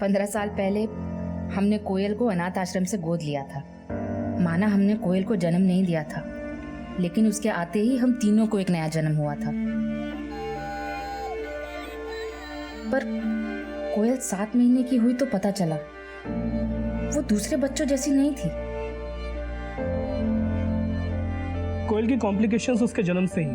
15 साल पहले हमने कोयल को अनाथ आश्रम से गोद लिया था। माना हमने कोयल को जन्म नहीं दिया था, लेकिन उसके आते ही हम तीनों को एक नया जन्म हुआ था। पर कोयल 7 महीने की हुई तो पता चला वो दूसरे बच्चों जैसी नहीं थी। कोयल की कॉम्प्लिकेशंस उसके जन्म से ही।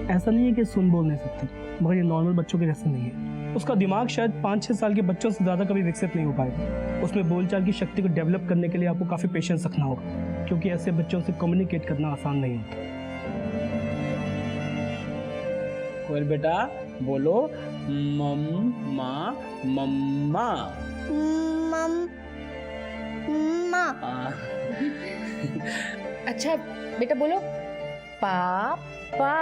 ऐसा नहीं है कि सुन बोल नहीं सकती, मगर ये नॉर्मल बच्चों के जैसे नहीं है। उसका दिमाग शायद 5-6 साल के बच्चों से ज़्यादा कभी विकसित नहीं हो पाएगा। उसमें बोलचाल की शक्ति को डेवलप करने के लिए आपको काफ़ी पेशेंस रखना होगा, क्योंकि ऐसे बच्चों से कम्युनिकेट करना आसान नहीं होता। कोयल बेटा बोलो मम्मा मम्मा मम्मा। अच्छा बेटा बोलो पापा।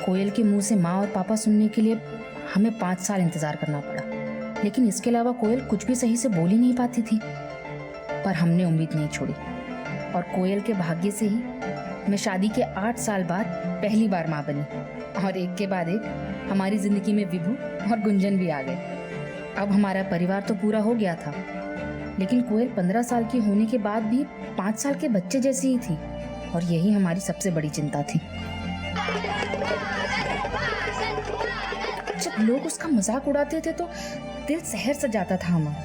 कोयल के मुंह से माँ और पापा सुनने के लिए हमें 5 साल इंतजार करना पड़ा, लेकिन इसके अलावा कोयल कुछ भी सही से बोल ही नहीं पाती थी। पर हमने उम्मीद नहीं छोड़ी और कोयल के भाग्य से ही मैं शादी के 8 साल बाद पहली बार माँ बनी, और एक के बाद एक हमारी जिंदगी में विभू और गुंजन भी आ गए। अब हमारा परिवार तो पूरा हो गया था, लेकिन कोयल 15 साल की होने के बाद भी 5 साल के बच्चे जैसी ही थी, और यही हमारी सबसे बड़ी चिंता थी। जब लोग उसका मजाक उड़ाते थे तो दिल सहर सा जाता था हमारा।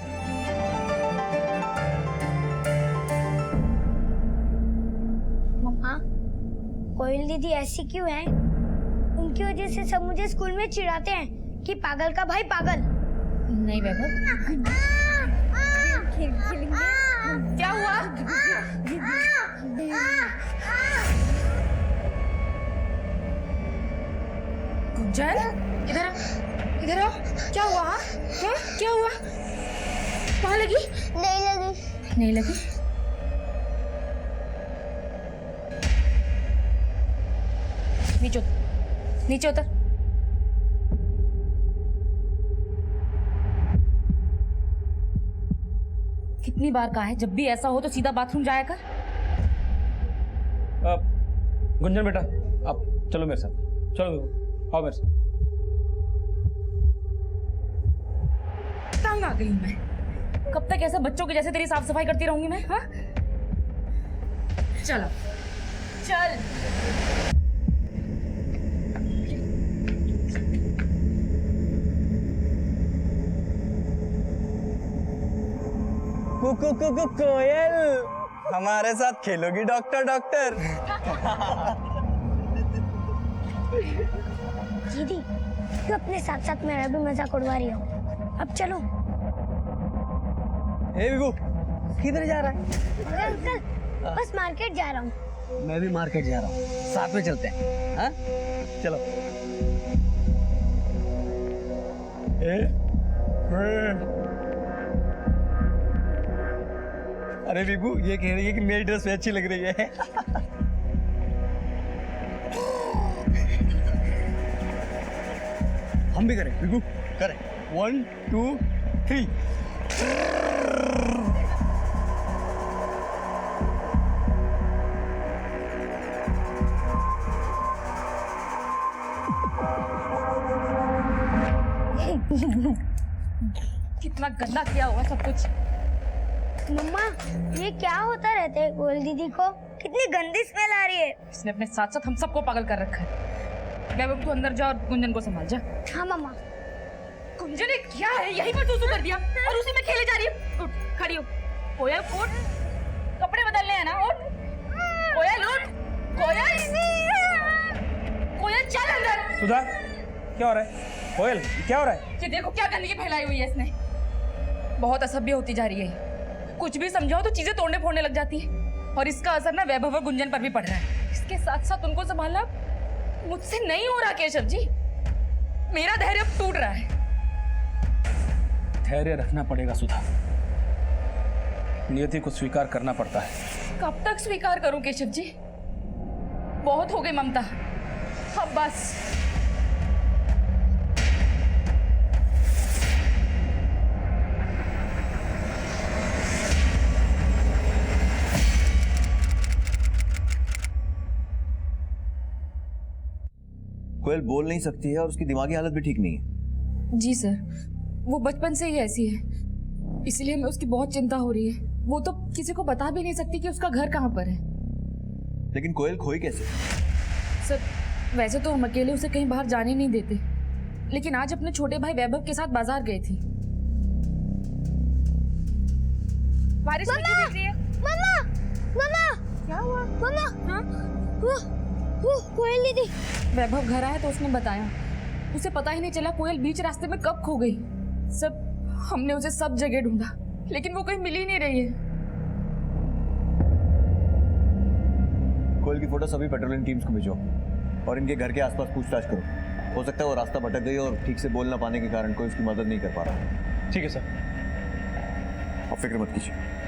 मम्मा, कोयल दीदी ऐसी क्यों है? उनकी वजह से सब मुझे स्कूल में चिढ़ाते हैं कि पागल का भाई पागल। नहीं वैभव, क्या हुआ? गुंजन इधर आ, इधर आओ। क्या हुआ? हाँ? क्या हुआ? वहाँ लगी? नहीं लगी। नहीं लगी? नीचे उतर, नीचे उतर। कितनी बार कहा है जब भी ऐसा हो तो सीधा बाथरूम जाया कर। गुंजन बेटा आप चलो मेरे साथ, चलो आओ मेरे साथ। तंग आ गई मैं। कब तक ऐसे बच्चों के जैसे तेरी साफ सफाई करती रहूंगी मैं? हाँ चलो चल। कोयल हमारे साथ खेलोगी डॉक्टर डॉक्टर? दीदी तू अपने साथ साथ मेरा भी मजाक उड़वा रही हो। अब चलो। ए विभू किधर जा रहा है? अंकल बस मार्केट जा रहा हूँ। मैं भी मार्केट जा रहा हूँ, साथ में चलते हैं। हाँ चलो। अरे विभू ये कह रही है कि मेरी ड्रेस में अच्छी लग रही है। हम भी करें विभू, करें 1 2 3। कितना गंदा किया हुआ सब कुछ। मम्मा ये क्या होता रहता है कोयल दीदी को? कितनी गंदी स्मेल आ रही है। इसने अपने साथ साथ हम सबको पागल कर रखा है। वैभव तू अंदर जा और गुंजन को संभाल जा। हाँ मम्मा। गुंजन ने क्या है यहीं पर सूसू कर दिया और उसी में खेले जा रही है। उठ खड़ी हो। कोयल उठ, कपड़े बदलने हैं ना। उठ कोयल, उठ कोयल, कोयल चल अंदर। सुधा क्या हो रहा है? कोयल क्या हो रहा है? ये देखो क्या गंदगी फैलाई हुई है इसने। बहुत असभ्य होती जा रही है। कुछ भी समझाओ तो चीजें तोड़ने फोड़ने लग जाती है, और इसका असर ना वैभव और गुंजन पर भी पड़ रहा है। इसके साथ साथ उनको संभालना मुझसे नहीं हो रहा केशव जी। मेरा धैर्य अब टूट रहा है। धैर्य रखना पड़ेगा सुधा, नियति को स्वीकार करना पड़ता है। कब तक स्वीकार करूं केशव जी? बहुत हो गई ममता, अब बस। कोयल बोल नहीं सकती है और उसकी दिमागी हालत भी ठीक नहीं है। जी सर, वो बचपन से ही ऐसी है, इसलिए हमें उसकी बहुत चिंता हो रही है। वो तो किसी को बता भी नहीं सकती कि उसका घर कहाँ पर है। लेकिन कोयल खोई कैसे? सर, वैसे तो हम अकेले उसे कहीं बाहर जाने नहीं देते, लेकिन आज अपने छोटे भाई वैभव के साथ बाजार गई थी। बारिश में क्यों भीग रही है? मम्मा, मम्मा, क्या हुआ? मम्मा, हाँ? वो कोयल दीदी। वैभव घर आया तो उसने बताया, उसे पता ही नहीं चला कोयल बीच रास्ते में कब खो गई। सब हमने उसे सब जगह ढूंढा, लेकिन वो कहीं मिल ही नहीं रही है। कोयल की फोटो सभी पेट्रोलिंग टीम्स को भेजो और इनके घर के आसपास पूछताछ करो। हो सकता है वो रास्ता भटक गई और ठीक से बोल ना पाने के कारण कोई उसकी मदद नहीं कर पा रहा। ठीक है सर। अब फिक्र मत कीजिए।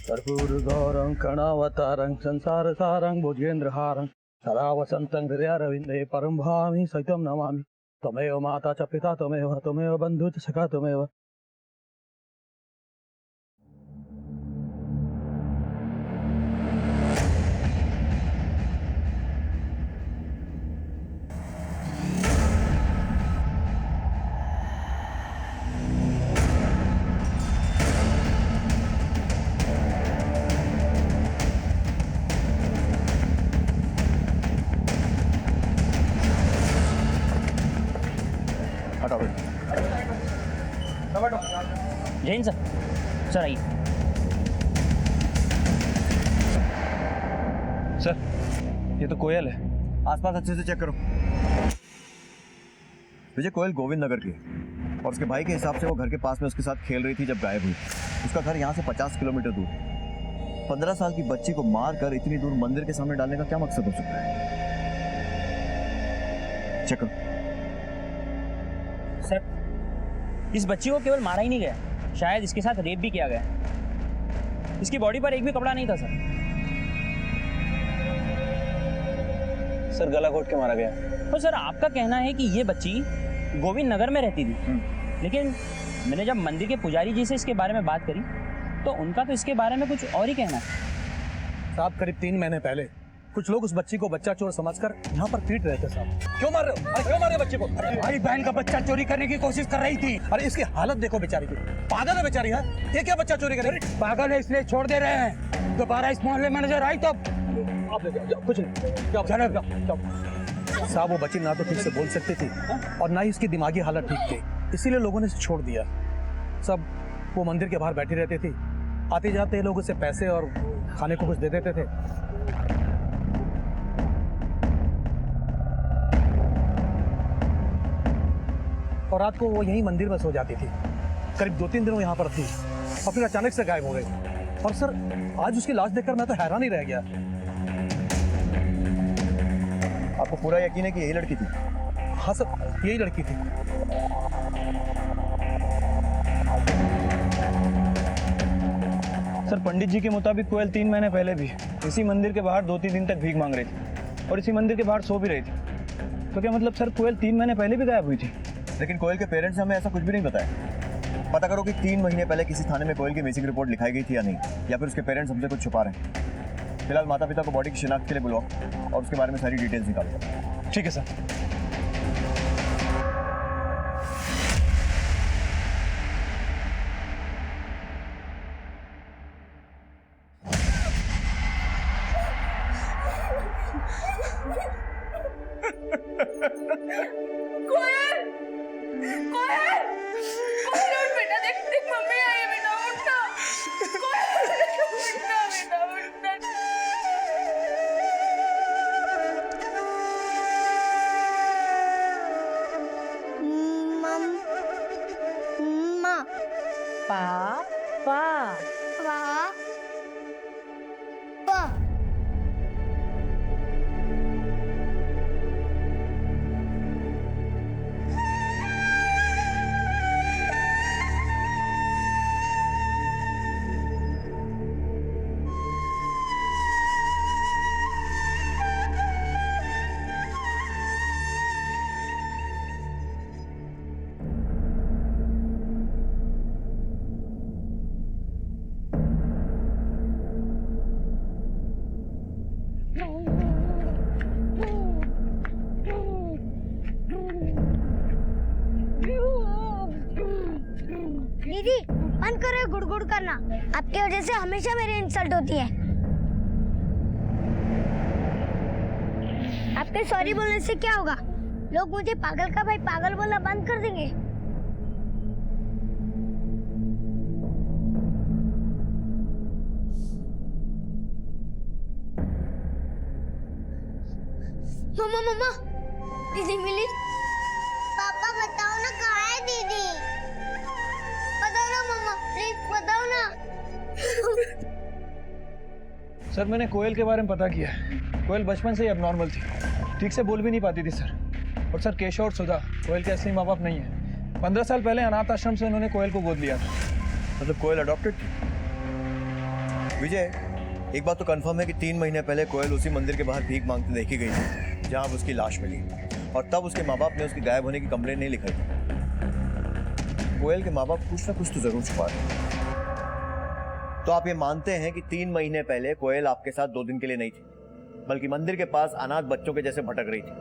कर्पूरगौरं कणावतारं संसारसारं भुजेन्द्रहारं सदा वसन्तं हृदयारविन्दे परं भामि सहितं नमामि। त्वमेव माता च पिता त्वमेव बन्धु च सखा त्वमेव। हटाओ। जैन सर, सर आइए। सर, ये तो कोयल है। आसपास अच्छे से चेक करो। विजय, कोयल गोविंद नगर की है और उसके भाई के हिसाब से वो घर के पास में उसके साथ खेल रही थी जब गायब हुई। उसका घर यहाँ से 50 किलोमीटर दूर। 15 साल की बच्ची को मार कर इतनी दूर मंदिर के सामने डालने का क्या मकसद हो सकता है? चेक करो। सर, इस बच्ची को केवल मारा ही नहीं गया, शायद इसके साथ रेप भी किया गया। इसकी बॉडी पर एक भी कपड़ा नहीं था सर। सर, गला घोट के मारा गया। तो सर, आपका कहना है कि ये बच्ची गोविंद नगर में रहती थी, लेकिन मैंने जब मंदिर के पुजारी जी से इसके बारे में बात करी तो उनका तो इसके बारे में कुछ और ही कहना है। साहब, करीब 3 महीने पहले कुछ लोग उस बच्ची को बच्चा चोर समझकर यहाँ पर पीट रहे थे साहब। क्यों मार रहे हो? अरे क्यों मार रहे हो बच्चे को? अरे भाई बहन का बच्चा चोरी करने की कोशिश कर रही थी। अरे इसकी हालत देखो बेचारी की, पागल है बेचारी है। ये क्या बच्चा चोरी करेगी? पागल है इसलिए छोड़ दे रहे हैं। दोबारा इस मोहल्ले में नजर आई तो आप ले जाओ, कुछ नहीं, जाओ जाओ। साहब, वो बच्ची ना तो ठीक से बोल सकती थी और ना ही उसकी दिमागी हालत ठीक थी, इसीलिए लोगों ने इसे छोड़ दिया। सब वो मंदिर के बाहर बैठी रहती थी, आते जाते लोग उसे पैसे और खाने को कुछ दे देते थे। और रात को वो यहीं मंदिर में सो जाती थी। करीब 2-3 दिन वो यहाँ पर थी और फिर अचानक से गायब हो गई। और सर, आज उसकी लाश देखकर मैं तो हैरान ही रह गया। आपको पूरा यकीन है कि यही लड़की थी? हाँ सर, यही लड़की थी। सर, पंडित जी के मुताबिक कोयल 3 महीने पहले भी इसी मंदिर के बाहर 2-3 दिन तक भीख मांग रही थी और इसी मंदिर के बाहर सो भी रही थी। तो क्या मतलब सर, कोयल 3 महीने पहले भी गायब हुई थी? लेकिन कोयल के पेरेंट्स ने हमें ऐसा कुछ भी नहीं बताया। पता करो कि 3 महीने पहले किसी थाने में कोयल की मिसिंग रिपोर्ट लिखाई गई थी या नहीं, या फिर उसके पेरेंट्स हमसे कुछ छुपा रहे हैं। फिलहाल माता पिता को बॉडी की शिनाख्त के लिए बुलाओ और उसके बारे में सारी डिटेल्स निकालो। ठीक है सर। दीदी बंद करो गुड़गुड़ करना, आपकी वजह से हमेशा मेरी इंसल्ट होती है। आपके सॉरी बोलने से क्या होगा? लोग मुझे पागल का भाई पागल बोलना बंद कर देंगे। मम्मा मम्मा दीदी मिली। पापा बताओ ना कहाँ है दीदी? बताओ ना मम्मा, प्लीज बताओ ना। सर मैंने कोयल के बारे में पता किया है। कोयल बचपन से ही अबनॉर्मल थी, ठीक से बोल भी नहीं पाती थी सर। और सर केशव और सुधा कोयल के असली माँ बाप नहीं है। 15 साल पहले अनाथ आश्रम से उन्होंने कोयल को गोद लिया था। मतलब कोयल अडॉप्टेड थी? विजय, एक बात तो कंफर्म है कि 3 महीने पहले कोयल उसी मंदिर के बाहर भीख मांगते देखी गई थी जहाँ अब उसकी लाश मिली, और तब उसके माँ बाप ने उसकी गायब होने की कंप्लेंट नहीं लिखाई थी। कोयल के माँ बाप कुछ ना कुछ तो जरूर छुपा रहे हैं। तो आप ये मानते हैं कि 3 महीने पहले कोयल आपके साथ 2 दिन के लिए नहीं थी, बल्कि मंदिर के पास अनाथ बच्चों के जैसे भटक रही थी,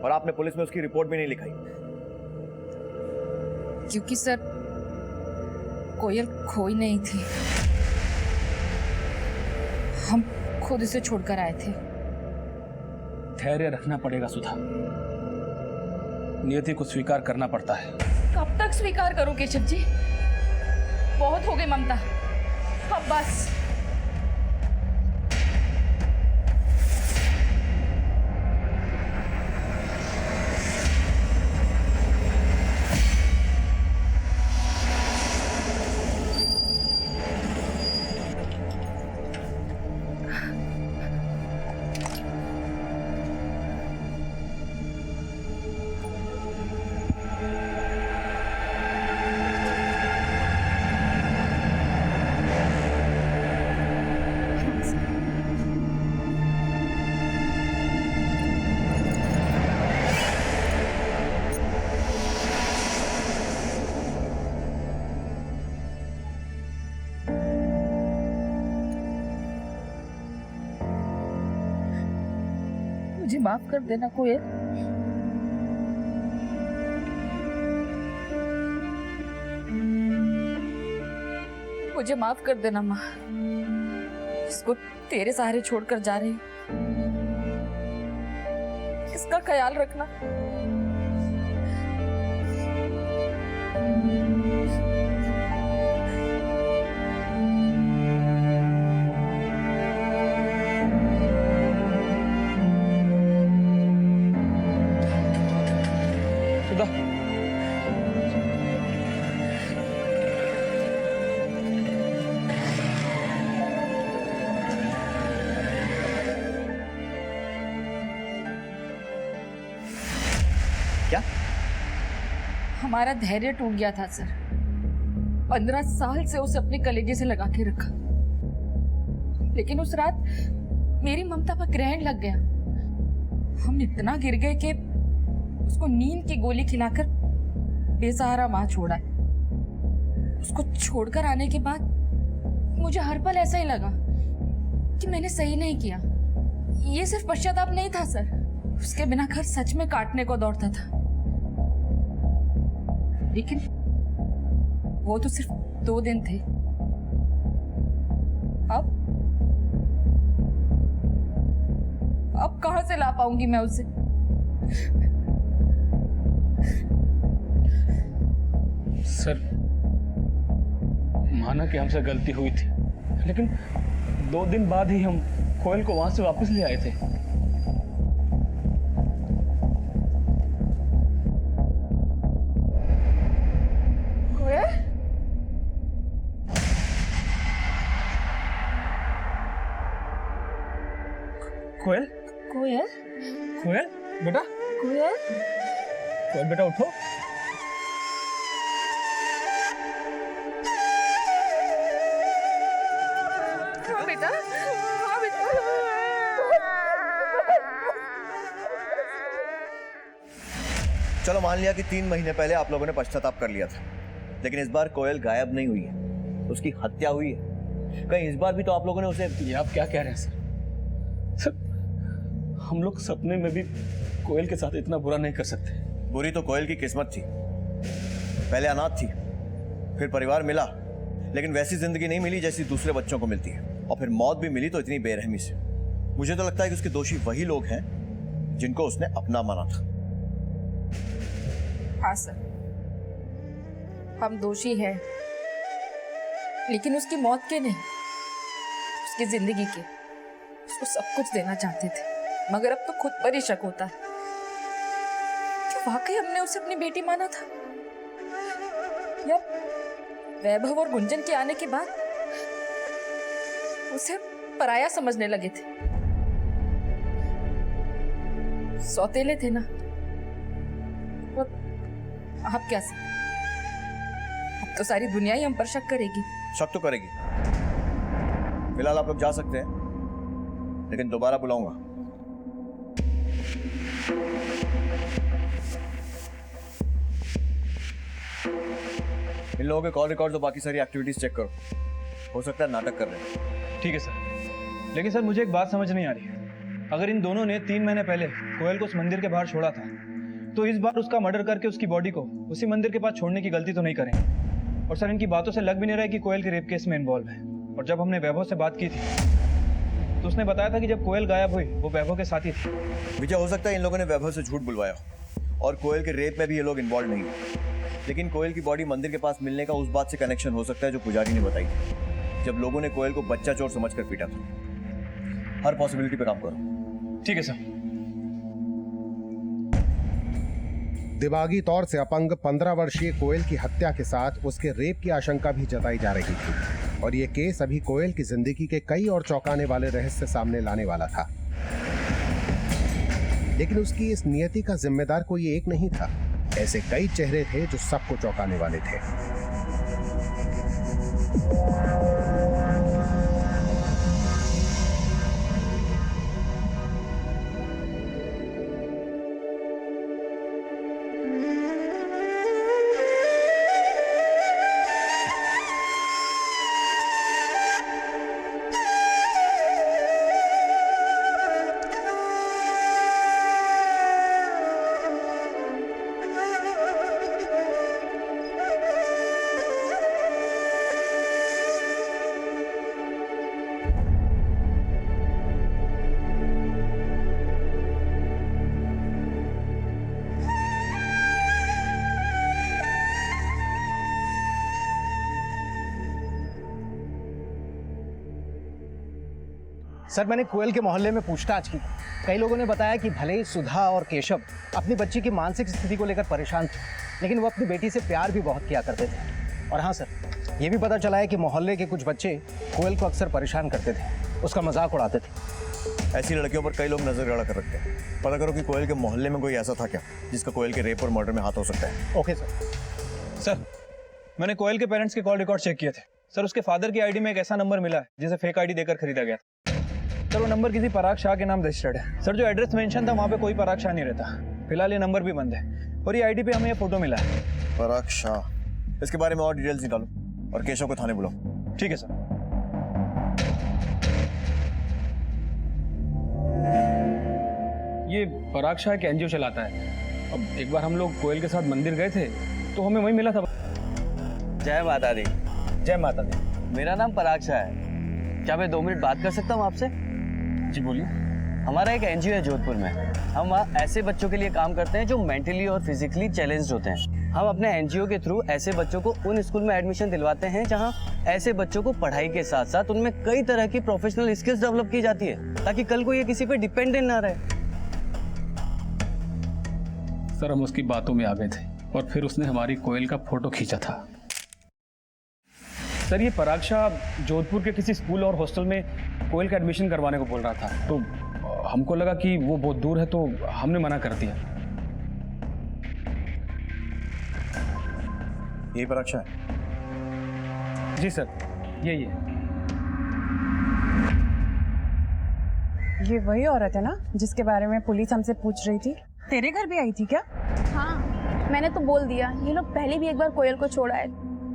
और आपने पुलिस में उसकी रिपोर्ट भी नहीं लिखाई? क्योंकि सर कोयल खोई नहीं थी, हम खुद इसे छोड़कर आए थे। धैर्य रखना पड़ेगा सुधा, नियति को स्वीकार करना पड़ता है। कब तक स्वीकार करूं केशव जी? बहुत हो गई ममता, अब बस। मुझे माफ कर देना कोयल। मुझे माफ कर देना माँ, इसको तेरे सहारे छोड़कर जा रही हूँ। इसका ख्याल रखना। सुधा, क्या? हमारा धैर्य टूट गया था सर। 15 साल से उसे अपने कलेजे से लगा के रखा, लेकिन उस रात मेरी ममता पर ग्रहण लग गया। हम इतना गिर गए कि उसको नींद की गोली खिलाकर बेसहारा मां छोड़ा। उसको छोड़कर आने के बाद मुझे हर पल ऐसा ही लगा कि मैंने सही नहीं किया। ये सिर्फ पश्चाताप नहीं था सर, उसके बिना घर सच में काटने को दौड़ता था। लेकिन वो तो सिर्फ 2 दिन थे। अब कहां से ला पाऊंगी मैं उसे? सर, माना कि हमसे गलती हुई थी, लेकिन 2 दिन बाद ही हम कोयल को वहां से वापस ले आए थे। कोयल, कोयल, कोयल बेटा, कोयल, कोयल बेटा उठो। हाँ बेटा, हाँ बेटा। चलो मान लिया कि 3 महीने पहले आप लोगों ने पश्चाताप कर लिया था, लेकिन इस बार कोयल गायब नहीं हुई है, उसकी हत्या हुई है। कहीं इस बार भी तो आप लोगों ने उसे... ये आप क्या कह रहे हैं सर? सर, हम लोग सपने में भी कोयल के साथ इतना बुरा नहीं कर सकते। बुरी तो कोयल की किस्मत थी। पहले अनाथ थी, फिर परिवार मिला, लेकिन वैसी जिंदगी नहीं मिली जैसी दूसरे बच्चों को मिलती है, और फिर मौत भी मिली तो इतनी बेरहमी से। मुझे तो लगता है कि उसके दोषी वही लोग हैं जिनको उसने अपना माना था। हाँ सर, हम दोषी हैं, लेकिन उसकी मौत के नहीं, उसकी जिंदगी के। उसको सब कुछ देना चाहते थे, मगर अब तो खुद पर ही शक होता है कि वाकई हमने उसे अपनी बेटी माना था, या वैभव और गुंजन के आने के बाद उसे पराया समझने लगे थे। सौतेले थे ना। और अब क्या सर, अब तो सारी दुनिया ही हम पर शक करेगी। शक तो करेगी। फिलहाल आप लोग जा सकते हैं, लेकिन दोबारा बुलाऊंगा। इन लोगों के कॉल रिकॉर्ड्स और बाकी सारी एक्टिविटीज चेक करो। हो सकता है नाटक कर रहे हैं। ठीक है सर, लेकिन सर मुझे एक बात समझ नहीं आ रही है। अगर इन दोनों ने 3 महीने पहले कोयल को उस मंदिर के बाहर छोड़ा था, तो इस बार उसका मर्डर करके उसकी बॉडी को उसी मंदिर के पास छोड़ने की गलती तो नहीं करेंगे। और सर इनकी बातों से लग भी नहीं रहा है कि कोयल के रेप केस में इन्वॉल्व है। और जब हमने वैभव से बात की थी तो उसने बताया था कि जब कोयल गायब हुई वो वैभव के साथ ही थी। विजय, हो सकता है इन लोगों ने वैभव से झूठ बुलवाया हो और कोयल के रेप में भी ये लोग इन्वॉल्व नहीं है। लेकिन कोयल की बॉडी मंदिर के पास मिलने का उस बात से कनेक्शन हो सकता है जो पुजारी ने बताई थी, जब लोगों ने कोयल को बच्चा चोर समझकर पीटा था। हर पॉसिबिलिटी पे काम करो। ठीक है सर। दिमागी तौर से अपंग 15 वर्षीय कोयल की हत्या के साथ उसके रेप की आशंका भी जताई जा रही थी, और ये केस अभी कोयल की जिंदगी के कई और चौंकाने वाले रहस्य सामने लाने वाला था। लेकिन उसकी इस नियति का जिम्मेदार कोई एक नहीं था। ऐसे कई चेहरे थे जो सबको चौंकाने वाले थे। सर, मैंने कोयल के मोहल्ले में पूछताछ की। कई लोगों ने बताया कि भले ही सुधा और केशव अपनी बच्ची की मानसिक स्थिति को लेकर परेशान थे, लेकिन वो अपनी बेटी से प्यार भी बहुत किया करते थे। और हाँ सर, ये भी पता चला है कि मोहल्ले के कुछ बच्चे कोयल को अक्सर परेशान करते थे, उसका मजाक उड़ाते थे। ऐसी लड़कियों पर कई लोग नजर गड़ा कर रखते हैं। पता करो कि कोयल के मोहल्ले में कोई ऐसा था क्या जिसका कोयल के रेप और मर्डर में हाथ हो सकता है। Okay sir. सर मैंने कोयल के पेरेंट्स के कॉल रिकॉर्ड चेक किए थे। सर उसके फादर की आईडी में एक ऐसा नंबर मिला है जिसे फेक आईडी देकर खरीदा गया था। सर वो नंबर किसी पराग शाह के नाम रजिस्टर्ड है। सर जो एड्रेस मेंशन था वहाँ पे कोई पराग शाह नहीं रहता। फिलहाल ये नंबर भी बंद है और ये आईडी पे हमें ये फोटो मिला है। पराग शाह, इसके बारे में और डिटेल्स निकालो और केशव को थाने बुलाओ। ठीक है सर। ये पराग शाह एक एनजीओ चलाता है। अब एक बार हम लोग कोयल के साथ मंदिर गए थे तो हमें वहीं मिला था। जय माता दी। जय माता दी। मेरा नाम पराग शाह है। क्या मैं 2 मिनट बात कर सकता हूँ आपसे? जी बोलिए। हमारा एक एनजीओ है जोधपुर में। हम वहाँ ऐसे बच्चों के लिए काम करते हैं जो मेंटली और फिजिकली चैलेंज्ड होते हैं। हम अपने एनजीओ के थ्रू ऐसे बच्चों को उन स्कूल में एडमिशन दिलवाते हैं जहाँ ऐसे बच्चों को पढ़ाई के साथ साथ उनमें कई तरह की प्रोफेशनल स्किल्स डेवलप की जाती है, ताकि कल को ये किसी पे डिपेंडेंट ना रहे। सर हम उसकी बातों में आ गए थे और फिर उसने हमारी कोयल का फोटो खींचा था। सर ये पराग शाह जोधपुर के किसी स्कूल और हॉस्टल में कोयल का एडमिशन करवाने को बोल रहा था, तो हमको लगा कि वो बहुत दूर है तो हमने मना कर दिया। यही पराग शाह है? जी सर यही है। ये वही औरत है ना जिसके बारे में पुलिस हमसे पूछ रही थी? तेरे घर भी आई थी क्या? हाँ, मैंने तो बोल दिया। ये लोग पहले भी एक बार कोयल को छोड़ा है,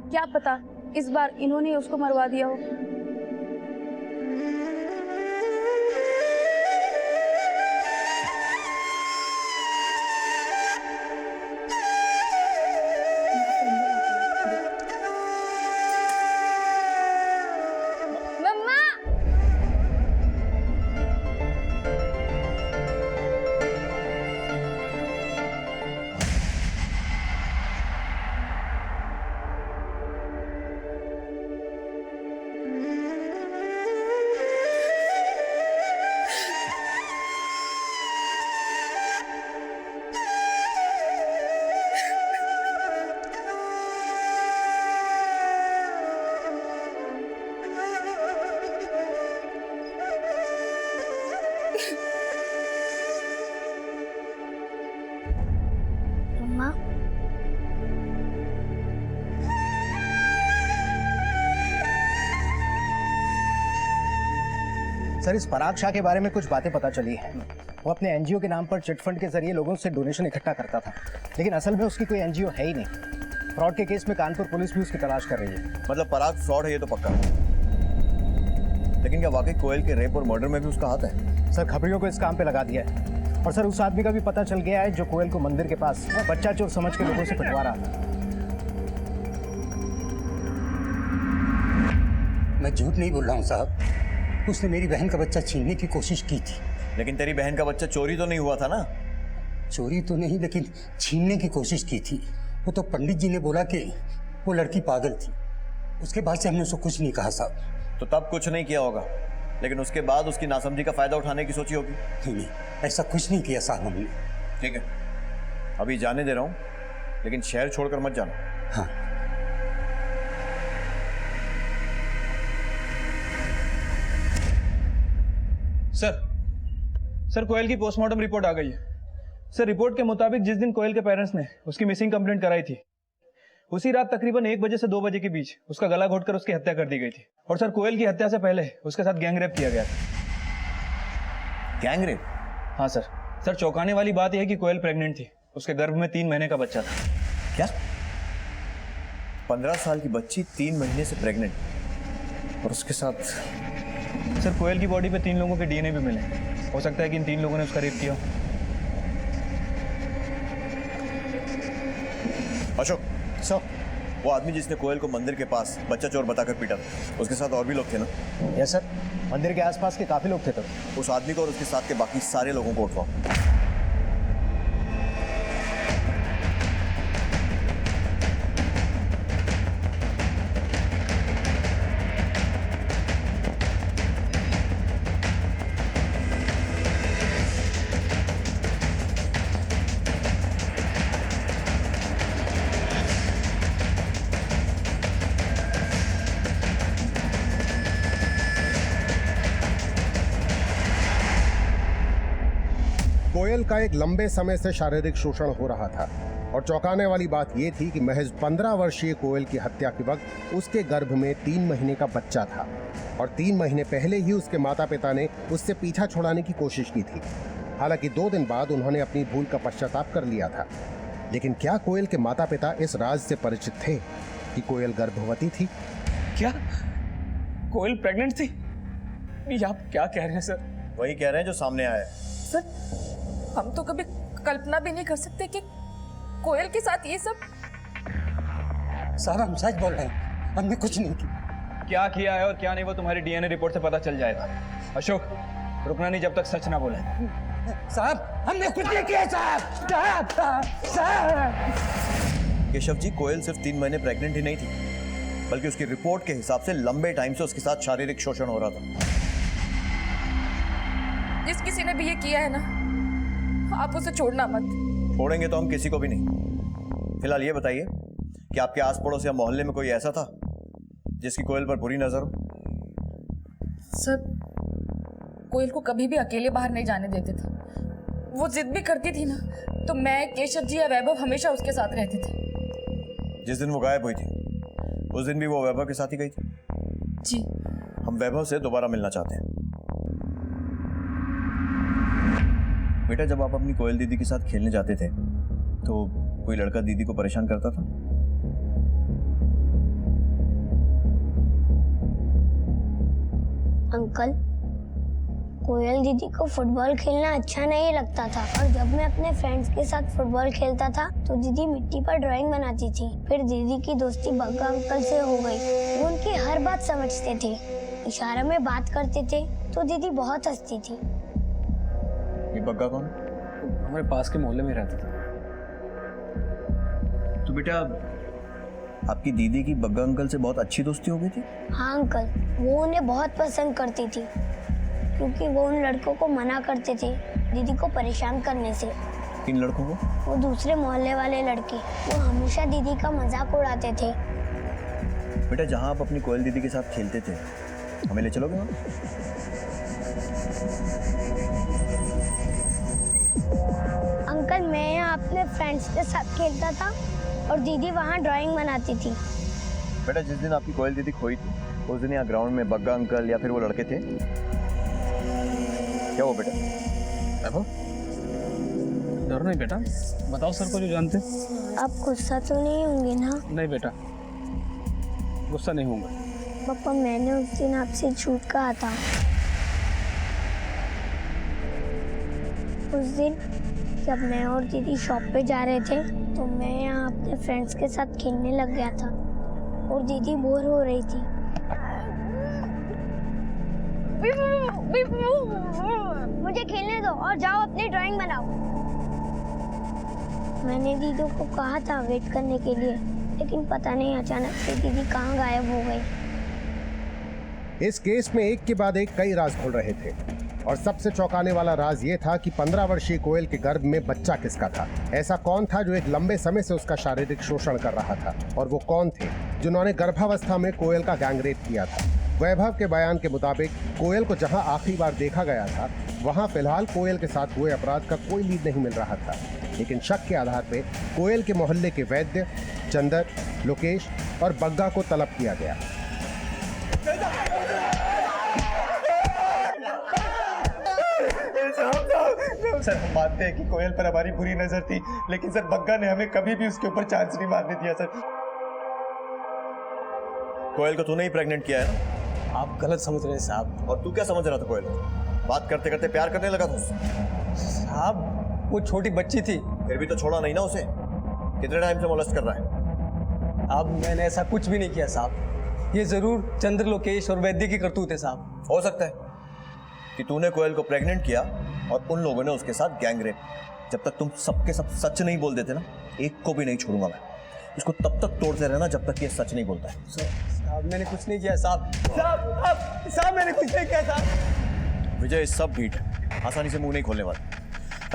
क्या पता इस बार इन्होंने उसको मरवा दिया हो। सर, इस पराग शाह के बारे में कुछ बातें पता चली हैं। वो अपने एनजीओ के नाम पर चिट फंड के जरिए लोगों से डोनेशन इकट्ठा करता था, लेकिन असल में उसकी कोई एनजीओ है ही नहीं। फ्रॉड के केस में कानपुर पुलिस भी उसकी तलाश कर रही है। मतलब पराग फ्रॉड है ये तो पक्का, लेकिन क्या वाकई कोयल के रेप और मर्डर में भी उसका हाथ है? सर, खबरियों को इस काम पे लगा दिया है, और सर उस आदमी का भी पता चल गया है जो कोयल को मंदिर के पास बच्चा चोर समझ के लोगों से पिटवा रहा था। मैं झूठ नहीं बोल रहा हूँ साहब, उसने मेरी बहन का बच्चा छीनने की कोशिश की थी। लेकिन तेरी बहन का बच्चा चोरी तो नहीं हुआ था ना? चोरी तो नहीं, लेकिन छीनने की कोशिश की थी। वो तो पंडित जी ने बोला कि वो लड़की पागल थी। उसके बाद से हमने उसको कुछ नहीं कहा साहब। तो तब कुछ नहीं किया होगा, लेकिन उसके बाद उसकी नासमझी का फायदा उठाने की सोची होगी। नहीं, ऐसा कुछ नहीं किया साहब हमने। ठीक है, अभी जाने दे रहा हूँ, लेकिन शहर छोड़कर मत जाना। हाँ। सर, कोयल की पोस्टमार्टम रिपोर्ट आ गई है। सर, रिपोर्ट के मुताबिक जिस दिन कोयल के पेरेंट्स ने उसकी मिसिंग कंप्लेंट कराई थी, उसी रात तकरीबन 1 बजे से 2 बजे के बीच उसका गला घोटकर उसकी हत्या कर दी गई थी। और सर, कोयल की हत्या से पहले उसके साथ गैंग रेप किया गया था। Gang rape? हाँ सर, चौंकाने वाली बात यह है कि कोयल प्रेग्नेंट थी। उसके गर्भ में 3 महीने का बच्चा था। क्या? 15 साल की बच्ची 3 महीने से प्रेग्नेंट, और उसके साथ? सर, कोयल की बॉडी पे 3 लोगों के डीएनए भी मिले। हो सकता है कि इन 3 लोगों ने उसका रेप किया। अशोक सर, वो आदमी जिसने कोयल को मंदिर के पास बच्चा चोर बताकर पीटा था, उसके साथ और भी लोग थे ना? यस सर, मंदिर के आसपास के काफी लोग थे। तो उस आदमी को और उसके साथ के बाकी सारे लोगों को उठवाओ। कोयल का एक लंबे समय से शारीरिक शोषण हो रहा था, और चौंकाने वाली बात यह थी कि महज 15 वर्षीय कोयल की हत्या के वक्त उसके गर्भ में 3 महीने का बच्चा था, और 3 महीने पहले ही उसके माता पिता ने उससे पीछा छुड़ाने की कोशिश की थी। हालांकि 2 दिन बाद उन्होंने अपनी भूल का पश्चाताप कर लिया था। लेकिन क्या कोयल के माता पिता इस राज से परिचित थे कि कोयल गर्भवती थी? क्या कोयल प्रेग्नेंट थी? ये आप क्या कह रहे हैं सर? वही कह रहे हैं जो सामने आया है। सर, हम तो कभी कल्पना भी नहीं कर सकते कि कोयल के साथ ये सब। साहब, हम सच बोल रहे हैं, हमने कुछ नहीं किया। क्या किया है और क्या नहीं वो तुम्हारी डीएनए रिपोर्ट से पता चल जाएगा। अशोक, रुकना नहीं जब तक सच ना बोले। साहब, हमने कुछ नहीं किया साहब। केशव जी, कोयल सिर्फ 3 महीने प्रेग्नेंट ही नहीं थी, बल्कि उसकी रिपोर्ट के हिसाब से लंबे टाइम से उसके साथ शारीरिक शोषण हो रहा था। जिस किसी ने भी ये किया है ना, आप उसे छोड़ना मत। छोड़ेंगे तो हम किसी को भी नहीं। फिलहाल ये बताइए कि आपके आस पड़ोस या मोहल्ले में कोई ऐसा था जिसकी कोयल पर बुरी नजर हो? सर, कोयल को कभी भी अकेले बाहर नहीं जाने देते थे। वो जिद भी करती थी ना, तो मैं, केशव जी या वैभव हमेशा उसके साथ रहते थे। जिस दिन वो गायब हुई थी, उस दिन भी वो वैभव के साथ ही गई थी? जी। हम वैभव से दोबारा मिलना चाहते हैं। बेटा, जब आप अपनी कोयल दीदी के साथ खेलने जाते थे तो कोई लड़का दीदी को परेशान करता था? अंकल, कोयल दीदी को फुटबॉल खेलना अच्छा नहीं लगता था, और जब मैं अपने फ्रेंड्स के साथ फुटबॉल खेलता था तो दीदी मिट्टी पर ड्राइंग बनाती थी। फिर दीदी की दोस्ती बग्गा अंकल से हो गई। वो उनकी हर बात समझते थे, इशारे में बात करते थे तो दीदी बहुत हंसती थी। ये बग्गा कौन? हमारे पास के मोहल्ले में रहता था। तो बेटा, आपकी दीदी की बग्गा अंकल से बहुत अच्छी दोस्ती हो गई थी? हाँ अंकल, वो उन्हें बहुत पसंद करती थी, क्योंकि वो उन लड़कों को मना करते थे दीदी को परेशान करने से। किन लड़कों को? वो दूसरे मोहल्ले वाले लड़के, वो हमेशा दीदी का मजाक उड़ाते थे। बेटा, जहाँ आप अपनी कोयल दीदी के साथ खेलते थे, हमें ले चलोगे वहाँ? अंकल, मैं यहाँ अपने फ्रेंड्स के साथ खेलता था और दीदी वहाँ ड्राइंग बनाती थी। बेटा, जिस दिन आपकी कोयल दीदी खोई थी, उस दिन यहाँ ग्राउंड में बग्गा अंकल या फिर वो लड़के थे? क्या हुआ बेटा? वैभव, डरो नहीं बेटा, बताओ सर को जो जानते। आप गुस्सा तो नहीं होंगे ना? नहीं बेटा, गुस्सा नहीं होऊंगा। पापा, मैंने उस दिन आपसे झूठ कहा था। उस दिन जब मैं और दीदी शॉप पे जा रहे थे तो मैं यहाँ अपने फ्रेंड्स के साथ खेलने लग गया था और दीदी बोर हो रही थी। मुझे खेलने दो और जाओ अपनी ड्राइंग बनाओ। मैंने दीदी को कहा था वेट करने के लिए, लेकिन पता नहीं अचानक से दीदी कहाँ गायब हो गई। इस केस में एक के बाद एक कई राज खुल रहे थे और सबसे चौंकाने वाला राज ये था कि 15 वर्षीय कोयल के गर्भ में बच्चा किसका था। ऐसा कौन था जो एक लंबे समय से उसका शारीरिक शोषण कर रहा था, और वो कौन थे जिन्होंने गर्भावस्था में कोयल का गैंगरेप किया था। वैभव के बयान के मुताबिक कोयल को जहां आखिरी बार देखा गया था वहां फिलहाल कोयल के साथ हुए अपराध का कोई लीड नहीं मिल रहा था, लेकिन शक के आधार पे कोयल के मोहल्ले के वैद्य, चंदर, लोकेश और बग्गा को तलब किया गया। सर, हम मानते हैं कि कोयल पर हमारी बुरी नजर थी, लेकिन सर बग्गा ने हमें कभी भी उसके ऊपर चांस नहीं मारने दिया। सर, कोयल को तूने ही प्रेग्नेंट किया है ना? आप गलत समझ रहे हैं साहब। और तू क्या समझ रहा था कोयल को? बात करते करते प्यार करने लगा था उससे? साहब, वो छोटी बच्ची थी। फिर भी तो छोड़ा नहीं ना उसे? कितने टाइम से मोलेस्ट कर रहा है? अब मैंने ऐसा कुछ भी नहीं किया साहब। ये जरूर चंद्र, लोकेश और वैद्य की करतूत है साहब। हो सकता है कि तूने कोयल को प्रेग्नेंट किया और उन लोगों ने उसके साथ गैंगरेप। जब तक तुम सबके सब सच नहीं बोल देते ना, एक को भी नहीं छोड़ूंगा मैं। इसको तब तक तोड़ते रहना जब तक ये सच नहीं बोलता है। साहब, मैंने कुछ नहीं किया साहब। साहब, मैंने कुछ नहीं किया साहब। विजय, सब ढीठ है, आसानी से मुंह नहीं खोलने वाले।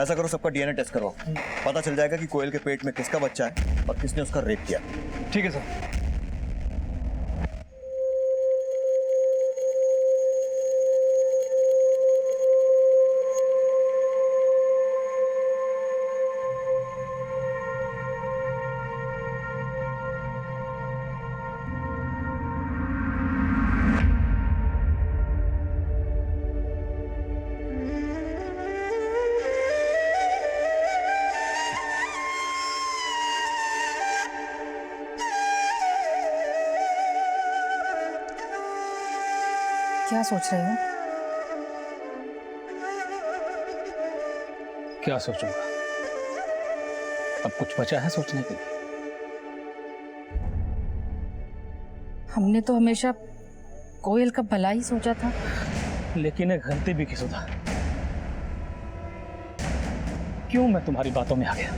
ऐसा करो, सबका डीएनए टेस्ट करवाओ, पता चल जाएगा कि कोयल के पेट में किसका बच्चा है और किसने उसका रेप किया। ठीक है सर। क्या सोच रहे हो? क्या सोचूंगा? अब कुछ बचा है सोचने के लिए? हमने तो हमेशा कोयल का भला ही सोचा था। लेकिन एक गलती भी की सुधा। क्यों मैं तुम्हारी बातों में आ गया?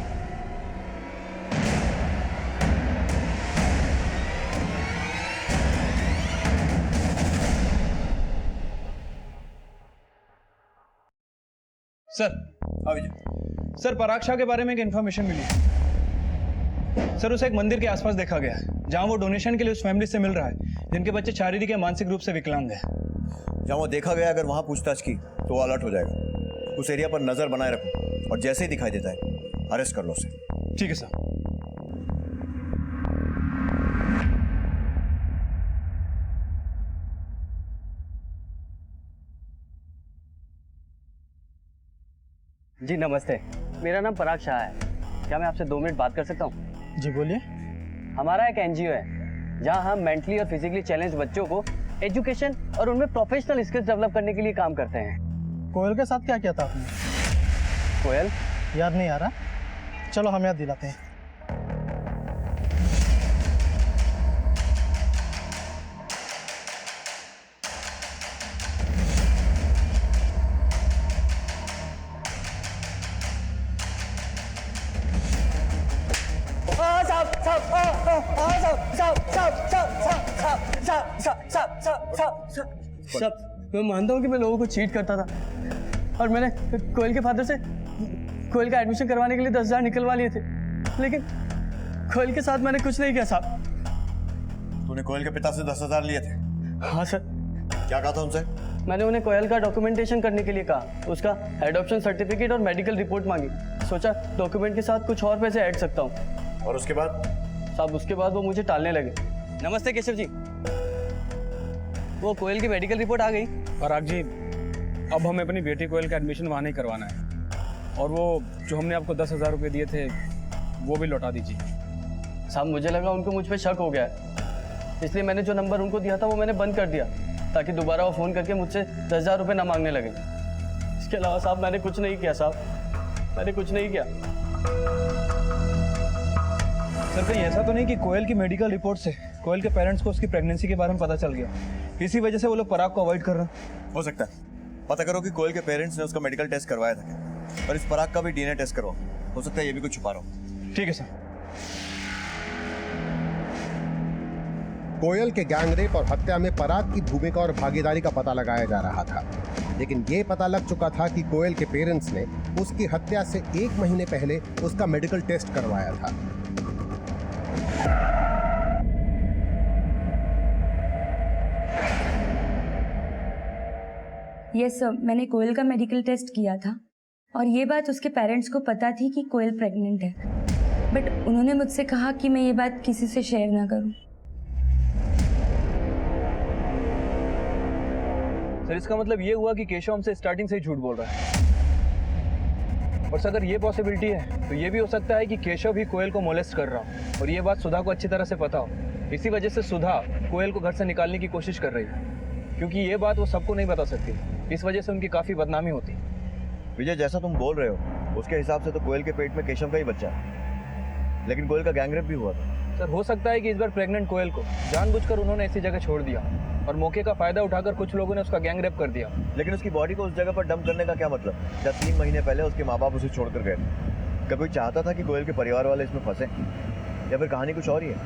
सर, सर, पराग शाह के बारे में एक इन्फॉर्मेशन मिली। सर, उसे एक मंदिर के आसपास देखा गया है जहां वो डोनेशन के लिए उस फैमिली से मिल रहा है जिनके बच्चे शारीरिक या मानसिक रूप से विकलांग है। जहां वो देखा गया, अगर वहां पूछताछ की तो वो अलर्ट हो जाएगा। उस एरिया पर नजर बनाए रखो और जैसे ही दिखाई देता है अरेस्ट कर लो उसे। ठीक है सर। जी नमस्ते, मेरा नाम पराग शाह है। क्या मैं आपसे 2 मिनट बात कर सकता हूँ? जी बोलिए। हमारा एक एनजीओ है जहाँ हम मेंटली और फिजिकली चैलेंज बच्चों को एजुकेशन और उनमें प्रोफेशनल स्किल्स डेवलप करने के लिए काम करते हैं। कोयल के साथ क्या किया था आपने? कोयल? याद नहीं आ रहा? चलो हम याद दिलाते हैं। मैं मानता हूँ कि मैं लोगों को चीट करता था और मैंने कोयल के फादर से कोयल का एडमिशन करवाने के लिए 10,000 निकलवा लिए थे, लेकिन कोयल के साथ मैंने कुछ नहीं किया साहब। तूने कोयल के पिता से 10,000 लिए थे? हाँ सर। क्या कहा था उनसे? मैंने उन्हें कोयल का डॉक्यूमेंटेशन करने के लिए कहा, उसका एडॉप्शन सर्टिफिकेट और मेडिकल रिपोर्ट मांगी। सोचा डॉक्यूमेंट के साथ कुछ और पैसे ऐड सकता हूँ। और उसके बाद? साहब उसके बाद वो मुझे टालने लगे। नमस्ते केशव जी, वो कोयल की मेडिकल रिपोर्ट आ गई। पराग जी, अब हमें अपनी बेटी कोयल का एडमिशन वहाँ नहीं करवाना है, और वो जो हमने आपको 10,000 रुपये दिए थे वो भी लौटा दीजिए। साहब मुझे लगा उनको मुझ पे शक हो गया है, इसलिए मैंने जो नंबर उनको दिया था वो मैंने बंद कर दिया, ताकि दोबारा वो फ़ोन करके मुझसे 10,000 रुपये ना मांगने लगे। इसके अलावा साहब मैंने कुछ नहीं किया, साहब मैंने कुछ नहीं किया। सर कहीं ऐसा तो नहीं कि कोयल की मेडिकल रिपोर्ट से कोयल के पेरेंट्स को उसकी प्रेगनेंसी के बारे में पता चल गया, इसी वजह से वो लोग पराग को अवॉइड कर रहे हैं? हो सकता है। पता करो कि कोयल के पेरेंट्स ने उसका मेडिकल टेस्ट करवाया था क्या, और इस पराग का भी डीएनए टेस्ट करवाओ, हो सकता है ये भी कुछ छुपा रहा हो। ठीक है सर। कोयल के गैंगरेप और हत्या में पराग की भूमिका और भागीदारी का पता लगाया जा रहा था, लेकिन ये पता लग चुका था कि कोयल के पेरेंट्स ने उसकी हत्या से 1 महीने पहले उसका मेडिकल टेस्ट करवाया था। यस सर, मैंने कोयल का मेडिकल टेस्ट किया था और ये बात उसके पेरेंट्स को पता थी कि कोयल प्रेग्नेंट है, बट उन्होंने मुझसे कहा कि मैं ये बात किसी से शेयर ना करूं। सर इसका मतलब ये हुआ कि केशव हमसे स्टार्टिंग से ही झूठ बोल रहा है, और अगर ये पॉसिबिलिटी है तो ये भी हो सकता है कि केशव ही कोयल को मोलेस्ट कर रहा हो और ये बात सुधा को अच्छी तरह से पता हो, इसी वजह से सुधा कोयल को घर से निकालने की कोशिश कर रही है, क्योंकि ये बात वो सबको नहीं बता सकती, इस वजह से उनकी काफ़ी बदनामी होती। विजय जैसा तुम बोल रहे हो उसके हिसाब से तो कोयल के पेट में केशव का ही बच्चा है, लेकिन कोयल का गैंगरेप भी हुआ था। सर हो सकता है कि इस बार प्रेग्नेंट कोयल को जानबूझकर उन्होंने ऐसी जगह छोड़ दिया और मौके का फायदा उठाकर कुछ लोगों ने उसका गैंग रेप कर दिया। लेकिन उसकी बॉडी को उस जगह पर डंप करने का क्या मतलब, जब 3 महीने पहले उसके माँ बाप उसे छोड़कर गए। कभी चाहता था कि कोयल के परिवार वाले इसमें फंसे, या फिर कहानी कुछ और ही है?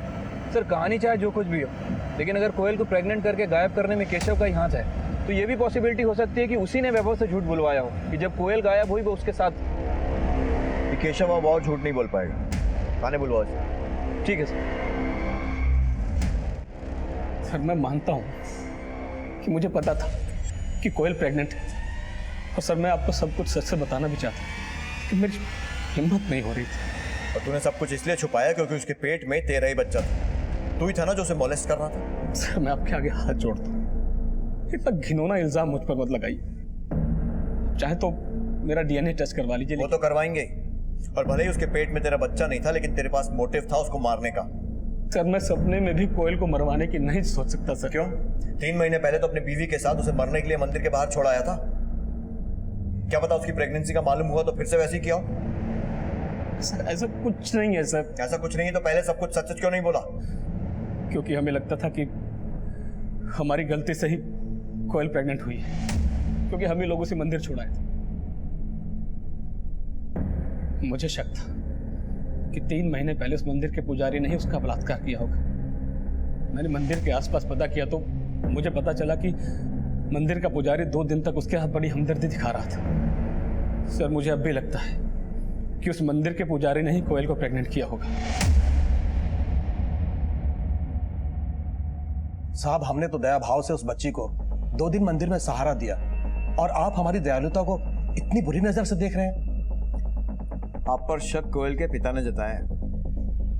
सर कहानी चाहे जो कुछ भी हो, लेकिन अगर कोयल को प्रेग्नेंट करके गायब करने में केशव का ही हाथ है तो ये भी पॉसिबिलिटी हो सकती है कि उसी ने वैभव से झूठ बुलवाया हो कि जब कोयल गायब हुई वो उसके साथ। केशव अब और झूठ नहीं बोल पाएगा, थाने बुलवाओ इसे। ठीक है सर। सर मैं मानता हूँ कि मुझे पता था कि कोयल प्रेग्नेंट है, और सर मैं आपको सब कुछ सच से बताना भी चाहता हूँ कि मेरी हिम्मत नहीं हो रही थी। और तूने सब कुछ इसलिए छुपाया क्योंकि उसके पेट में तेरा ही बच्चा था, तू ही था ना जो उसे मोलेस्ट कर रहा था। सर मैं आपके आगे हाथ जोड़ता हूँ, इतना घिनौना इल्जाम मुझ पर मत लगाइए। चाहे तो मेरा डीएनए टेस्ट करवा लीजिए। वो तो करवाएंगे, और भले ही उसके पेट में तेरा बच्चा नहीं था, लेकिन तेरे पास मोटिव था उसको मारने का। सर मैं सपने में भी कोयल को मरवाने की नहीं सोच सकता सर। क्यों? 3 महीने पहले तो अपनी बीवी के साथ उसे मरने के लिए मंदिर के बाहर छोड़ आया था। क्या पता उसकी प्रेगनेंसी का मालूम हुआ तो फिर से वैसे ही किया हो? सर ऐसा कुछ नहीं है सर। ऐसा कुछ नहीं है तो पहले सब कुछ सच सच क्यों नहीं बोला? क्योंकि हमें लगता था कि हमारी गलती से ही कोयल प्रेग्नेंट हुई है, क्योंकि हम ही लोग उसे मंदिर छुड़ाए थे। मुझे शक था कि 3 महीने पहले उस मंदिर के पुजारी ने ही उसका बलात्कार किया होगा। मैंने मंदिर के आसपास पता किया तो मुझे पता चला कि मंदिर का पुजारी 2 दिन तक उसके साथ बड़ी हमदर्दी दिखा रहा था। सर मुझे अब भी लगता है कि उस मंदिर के पुजारी ने ही कोयल को प्रेग्नेंट किया होगा। साहब हमने तो दया भाव से उस बच्ची को 2 दिन मंदिर में सहारा दिया, और आप हमारी दयालुता को इतनी बुरी नजर से देख रहे हैं। आप पर शक कोयल के पिता ने जताया है,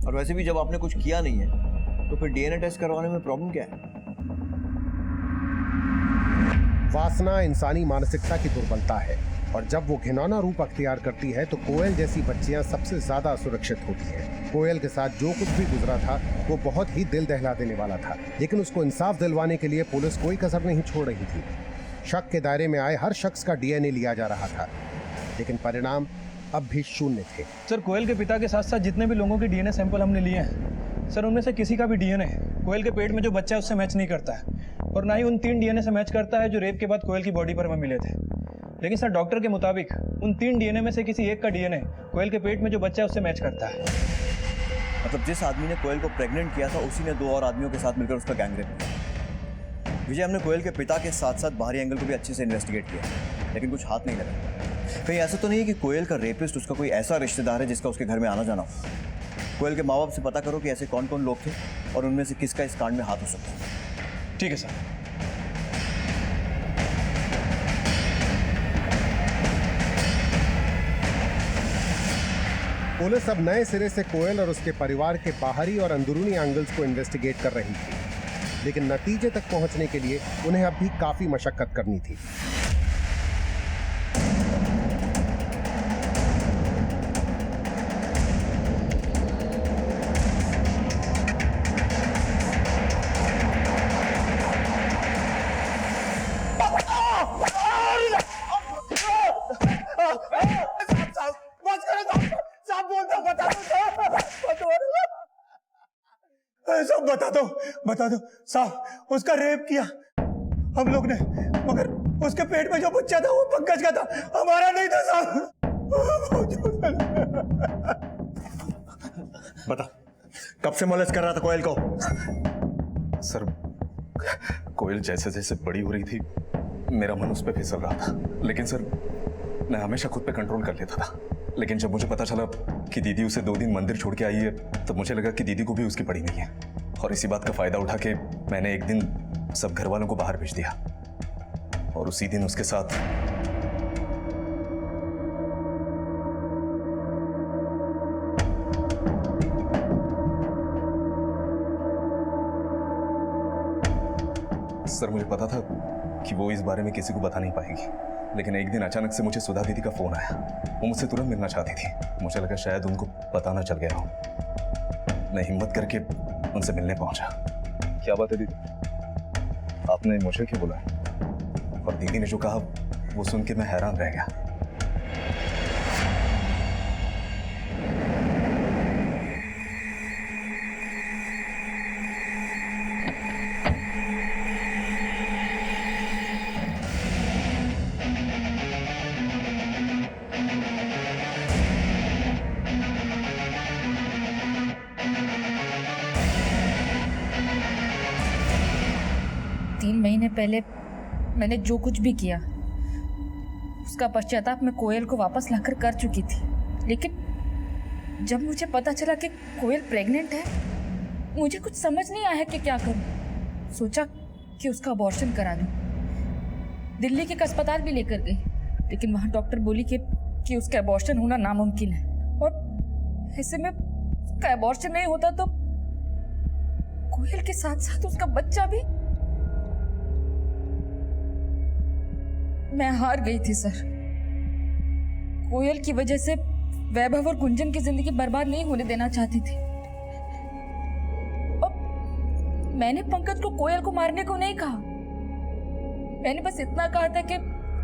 और वैसे भी जब आपने कुछ किया नहीं है तो फिर डीएनए टेस्ट करवाने में प्रॉब्लम क्या है? वासना इंसानी मानसिकता की दुर्बलता है, और जब वो घिनौना रूप अख्तियार करती है तो कोयल जैसी बच्चियां सबसे ज्यादा असुरक्षित होती हैं। कोयल के साथ जो कुछ भी गुजरा था वो बहुत ही दिल दहला देने वाला था, लेकिन उसको इंसाफ दिलवाने के लिए पुलिस कोई कसर नहीं छोड़ रही थी। शक के दायरे में आए हर शख्स का डीएनए लिया जा रहा था, लेकिन परिणाम अब भी शून्य थे। सर कोयल के पिता के साथ साथ जितने भी लोगों के डीएनए सैंपल हमने लिए हैं, सर उनमें से किसी का भी डीएनए कोयल के पेट में जो बच्चा है उससे मैच नहीं करता है, और ना ही उन 3 डीएनए से मैच करता है जो रेप के बाद कोयल की बॉडी पर हमें मिले थे। लेकिन सर डॉक्टर के मुताबिक उन 3 डीएनए में से किसी एक का डीएनए कोयल के पेट में जो बच्चा है उससे मैच करता है। मतलब जिस आदमी ने कोयल को प्रेग्नेंट किया था उसी ने 2 और आदमियों के साथ मिलकर उसका गैंगरेप किया। विजय हमने कोयल के पिता के साथ साथ बाहरी एंगल को भी अच्छे से इन्वेस्टिगेट किया, लेकिन कुछ हाथ नहीं लगा। कहीं ऐसा तो नहीं है कि कोयल का रेपिस्ट उसका कोई ऐसा रिश्तेदार है जिसका उसके घर में आना जाना हो? कोयल के माँ बाप से पता करो कि ऐसे कौन कौन लोग थे और उनमें से किसका इस कांड में हाथ हो सकता है। ठीक है सर। पुलिस अब नए सिरे से कोयल और उसके परिवार के बाहरी और अंदरूनी एंगल्स को इन्वेस्टिगेट कर रही थी, लेकिन नतीजे तक पहुंचने के लिए उन्हें अब भी काफी मशक्कत करनी थी। बता दो साहब, उसका रेप किया हम लोग ने, मगर उसके पेट में जो बच्चा था वो पंकज का था, हमारा नहीं था साहब। बता, कब से मोलेस्ट कर रहा था कोयल को? सर, कोयल जैसे जैसे बड़ी हो रही थी मेरा मन उस पर फिसल रहा था, लेकिन सर मैं हमेशा खुद पे कंट्रोल कर लेता था। लेकिन जब मुझे पता चला कि दीदी उसे 2 दिन मंदिर छोड़ के आई है, तब मुझे लगा कि दीदी को भी उसकी पड़ी नहीं है, और इसी बात का फायदा उठा के मैंने एक दिन सब घर वालों को बाहर भेज दिया, और उसी दिन उसके साथ सर मुझे पता था कि वो इस बारे में किसी को बता नहीं पाएगी, लेकिन एक दिन अचानक से मुझे सुधा दीदी का फोन आया। वो मुझसे तुरंत मिलना चाहती थी। मुझे लगा शायद उनको पता ना चल गया हो। मैं हिम्मत करके उनसे मिलने पहुंचा। क्या बात है दीदी, आपने मुझे क्यों बुलाया? और दीदी ने जो कहा वो सुन के मैं हैरान रह गया। महीने पहले मैंने जो कुछ भी किया उसका पश्चाताप मैं कोयल को वापस लाकर कर चुकी थी, लेकिन जब मुझे पता चला कि कोयल प्रेग्नेंट है, मुझे कुछ समझ नहीं आया कि क्या करूं। सोचा कि उसका अबॉर्शन करा दूं। दिल्ली के एक अस्पताल भी लेकर गई, लेकिन वहां डॉक्टर बोली कि उसका अबॉर्शन होना नामुमकिन है, और ऐसे में उसका अबॉर्शन नहीं होता तो कोयल के साथ साथ उसका बच्चा भी। मैं हार गई थी सर। कोयल की वजह से वैभव और गुंजन की जिंदगी बर्बाद नहीं होने देना चाहती थी, और मैंने पंकज को कोयल को मारने को नहीं कहा। मैंने बस इतना कहा था कि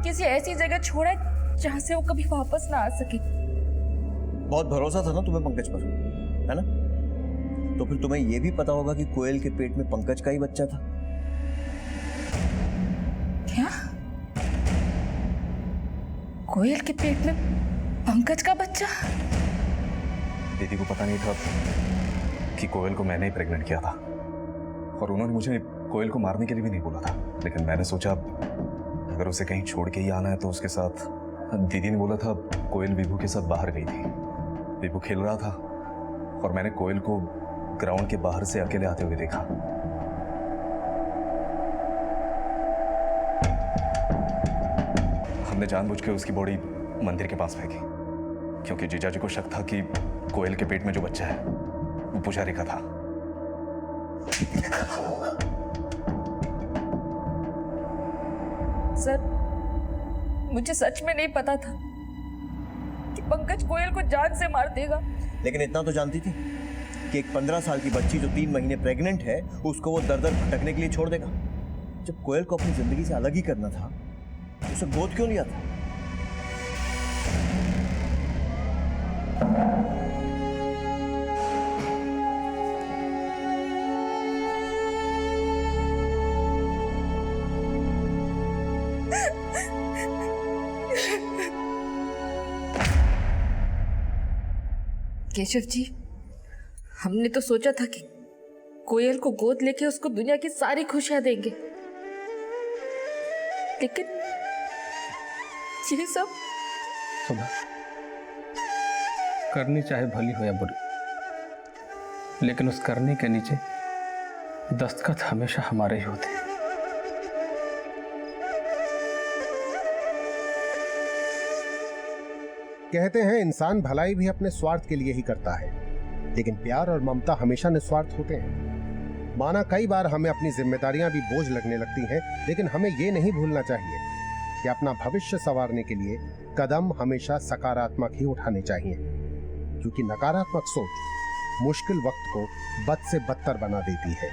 किसी ऐसी जगह छोड़े जहां से वो कभी वापस ना आ सके। बहुत भरोसा था ना तुम्हें पंकज पर, है ना? तो फिर तुम्हें यह भी पता होगा कि कोयल के पेट में पंकज का ही बच्चा था। क्या? कोयल के पेट में पंकज का बच्चा? दीदी को पता नहीं था कि कोयल को मैंने ही प्रेग्नेंट किया था, और उन्होंने मुझे कोयल को मारने के लिए भी नहीं बोला था। लेकिन मैंने सोचा अगर उसे कहीं छोड़ के ही आना है तो उसके साथ। दीदी ने बोला था कोयल विभू के साथ बाहर गई थी, विभू खेल रहा था, और मैंने कोयल को ग्राउंड के बाहर से अकेले आते हुए देखा। हमने जानबूझ के उसकी बॉडी मंदिर के पास फेंकी, क्योंकि जीजाजी को शक था कि कोयल के पेट में जो बच्चा है वो पुजारी का था। सर, मुझे सच में नहीं पता था कि पंकज कोयल को जान से मार देगा। लेकिन इतना तो जानती थी कि एक 15 साल की बच्ची जो 3 महीने प्रेग्नेंट है उसको वो दर दर भटकने के लिए छोड़ देगा। जब कोयल को अपनी जिंदगी से अलग ही करना था, उसे गोद क्यों लिया था? केशव जी, हमने तो सोचा था कि कोयल को गोद लेके उसको दुनिया की सारी खुशियां देंगे, लेकिन ये सब। सुधा, करनी चाहे भली हो या बुरी, लेकिन उस करने के नीचे दस्तखत हमेशा हमारे ही होते हैं। कहते हैं इंसान भलाई भी अपने स्वार्थ के लिए ही करता है, लेकिन प्यार और ममता हमेशा निस्वार्थ होते हैं। माना कई बार हमें अपनी जिम्मेदारियां भी बोझ लगने लगती हैं, लेकिन हमें ये नहीं भूलना चाहिए कि अपना भविष्य संवारने के लिए कदम हमेशा सकारात्मक ही उठाने चाहिए, क्योंकि नकारात्मक सोच मुश्किल वक्त को बद से बदतर बना देती है।